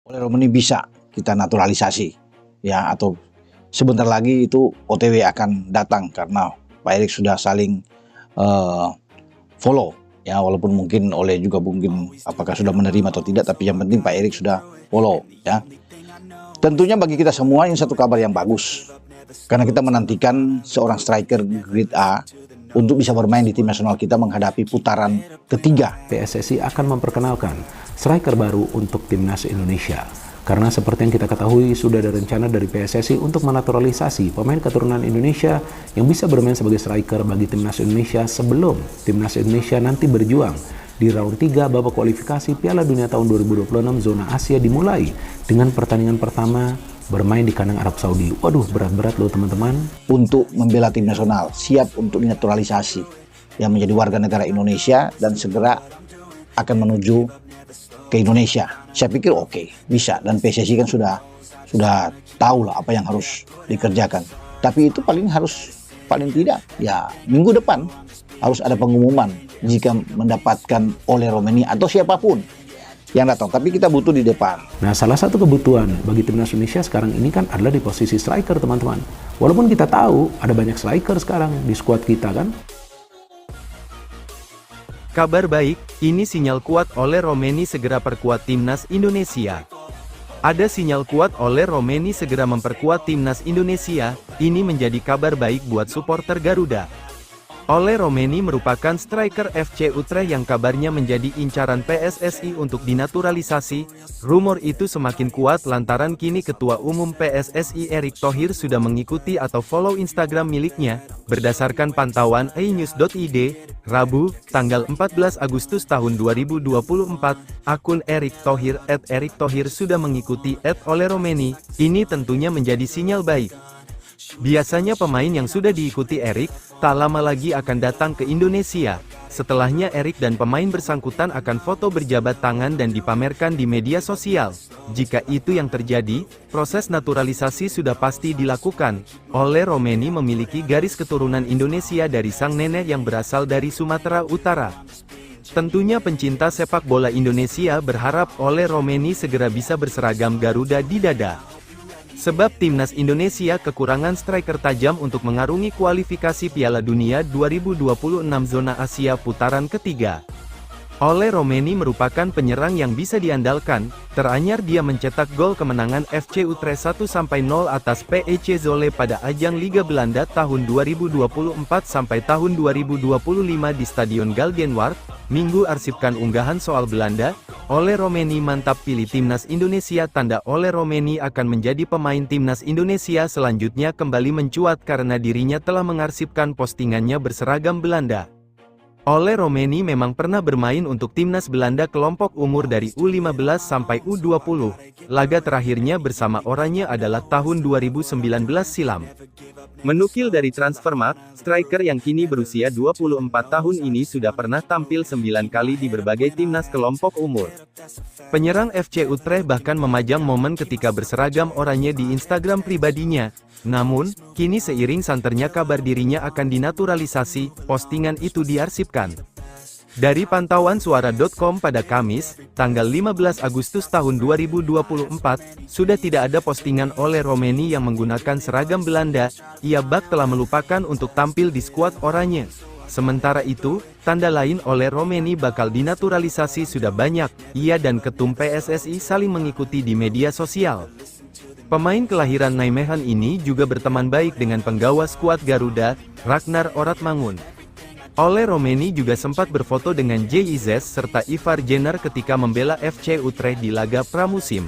Oleh Romani bisa kita naturalisasi ya, atau sebentar lagi itu OTW akan datang karena Pak Erik sudah saling follow ya, walaupun mungkin Oleh juga mungkin apakah sudah menerima atau tidak, tapi yang penting Pak Erik sudah follow ya. Tentunya bagi kita semua ini satu kabar yang bagus karena kita menantikan seorang striker grade A untuk bisa bermain di tim nasional kita menghadapi putaran ketiga. PSSI akan memperkenalkan striker baru untuk timnas Indonesia. Karena seperti yang kita ketahui, sudah ada rencana dari PSSI untuk menaturalisasi pemain keturunan Indonesia yang bisa bermain sebagai striker bagi timnas Indonesia sebelum timnas Indonesia nanti berjuang di round 3 babak kualifikasi Piala Dunia tahun 2026 zona Asia dimulai dengan pertandingan pertama bermain di kandang Arab Saudi. Waduh, berat-berat loh teman-teman. Untuk membela tim nasional, siap untuk dinaturalisasi yang menjadi warga negara Indonesia dan segera akan menuju ke Indonesia. Saya pikir oke, bisa, dan PSSI kan sudah tahu lah apa yang harus dikerjakan. Tapi itu paling tidak ya minggu depan harus ada pengumuman jika mendapatkan Oleh Romani atau siapapun yang datang, tapi kita butuh di depan. Nah, salah satu kebutuhan bagi timnas Indonesia sekarang ini kan adalah di posisi striker, teman-teman. Walaupun kita tahu ada banyak striker sekarang di skuad kita kan. Kabar baik, ini sinyal kuat Oleh Romani segera perkuat timnas Indonesia. Ada sinyal kuat Oleh Romani segera memperkuat timnas Indonesia, ini menjadi kabar baik buat supporter Garuda. Oleh Romani merupakan striker FC Utrecht yang kabarnya menjadi incaran PSSI untuk dinaturalisasi. Rumor itu semakin kuat lantaran kini Ketua Umum PSSI Erick Thohir sudah mengikuti atau follow Instagram miliknya. Berdasarkan pantauan inews.id, Rabu, tanggal 14 Agustus tahun 2024, akun Erick Thohir sudah mengikuti @Oleh Romani. Ini tentunya menjadi sinyal baik. Biasanya pemain yang sudah diikuti Erick, tak lama lagi akan datang ke Indonesia. Setelahnya Erick dan pemain bersangkutan akan foto berjabat tangan dan dipamerkan di media sosial. Jika itu yang terjadi, proses naturalisasi sudah pasti dilakukan. Oleh Romani memiliki garis keturunan Indonesia dari sang nenek yang berasal dari Sumatera Utara. Tentunya pencinta sepak bola Indonesia berharap Oleh Romani segera bisa berseragam Garuda di dada. Sebab timnas Indonesia kekurangan striker tajam untuk mengarungi kualifikasi Piala Dunia 2026 zona Asia putaran ketiga. Oleh Romani merupakan penyerang yang bisa diandalkan, teranyar dia mencetak gol kemenangan FC Utrecht 1-0 atas PEC Zwolle pada ajang Liga Belanda tahun 2024 sampai tahun 2025 di Stadion Galgenwaard. Minggu arsipkan unggahan soal Belanda, Oleh Romani mantap pilih timnas Indonesia. Tanda Oleh Romani akan menjadi pemain timnas Indonesia selanjutnya kembali mencuat karena dirinya telah mengarsipkan postingannya berseragam Belanda. Oleh Romani memang pernah bermain untuk timnas Belanda kelompok umur dari U15 sampai U20. Laga terakhirnya bersama Oranje adalah tahun 2019 silam. Menukil dari Transfermarkt, striker yang kini berusia 24 tahun ini sudah pernah tampil 9 kali di berbagai timnas kelompok umur. Penyerang FC Utrecht bahkan memajang momen ketika berseragam Oranje di Instagram pribadinya. Namun, kini seiring santernya kabar dirinya akan dinaturalisasi, postingan itu diarsipkan. Dari pantauan suara.com pada Kamis, tanggal 15 Agustus tahun 2024, sudah tidak ada postingan Oleh Romani yang menggunakan seragam Belanda. Ia bak telah melupakan untuk tampil di skuad Oranje. Sementara itu, tanda lain Oleh Romani bakal dinaturalisasi sudah banyak. Ia dan ketum PSSI saling mengikuti di media sosial. Pemain kelahiran Nijmegen ini juga berteman baik dengan penggawa skuad Garuda, Ragnar Oratmangun. Oleh Romani juga sempat berfoto dengan JIZ serta Ivar Jenner ketika membela FC Utrecht di laga pramusim.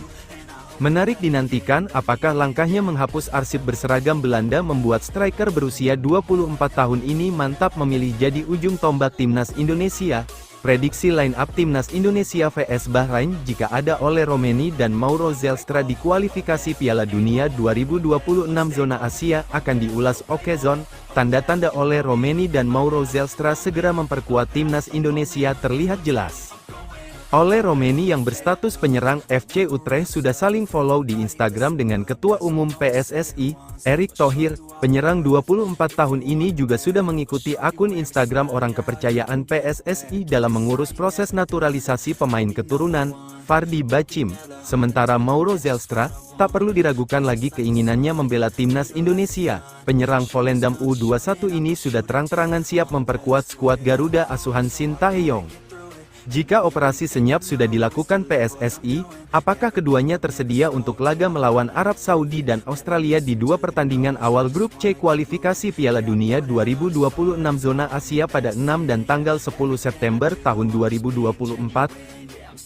Menarik dinantikan apakah langkahnya menghapus arsip berseragam Belanda membuat striker berusia 24 tahun ini mantap memilih jadi ujung tombak timnas Indonesia. Prediksi line up timnas Indonesia vs Bahrain jika ada Oleh Romani dan Mauro Zelstra di kualifikasi Piala Dunia 2026 zona Asia akan diulas Okezone. Tanda-tanda Oleh Romani dan Mauro Zelstra segera memperkuat timnas Indonesia terlihat jelas. Ole Romeni yang berstatus penyerang FC Utrecht sudah saling follow di Instagram dengan Ketua Umum PSSI, Erick Thohir. Penyerang 24 tahun ini juga sudah mengikuti akun Instagram orang kepercayaan PSSI dalam mengurus proses naturalisasi pemain keturunan, Fardi Bacim. Sementara Mauro Zelstra, tak perlu diragukan lagi keinginannya membela timnas Indonesia. Penyerang Volendam U21 ini sudah terang-terangan siap memperkuat skuad Garuda asuhan Sintayong. Jika operasi senyap sudah dilakukan PSSI, apakah keduanya tersedia untuk laga melawan Arab Saudi dan Australia di dua pertandingan awal grup C kualifikasi Piala Dunia 2026 zona Asia pada 6 dan tanggal 10 September tahun 2024?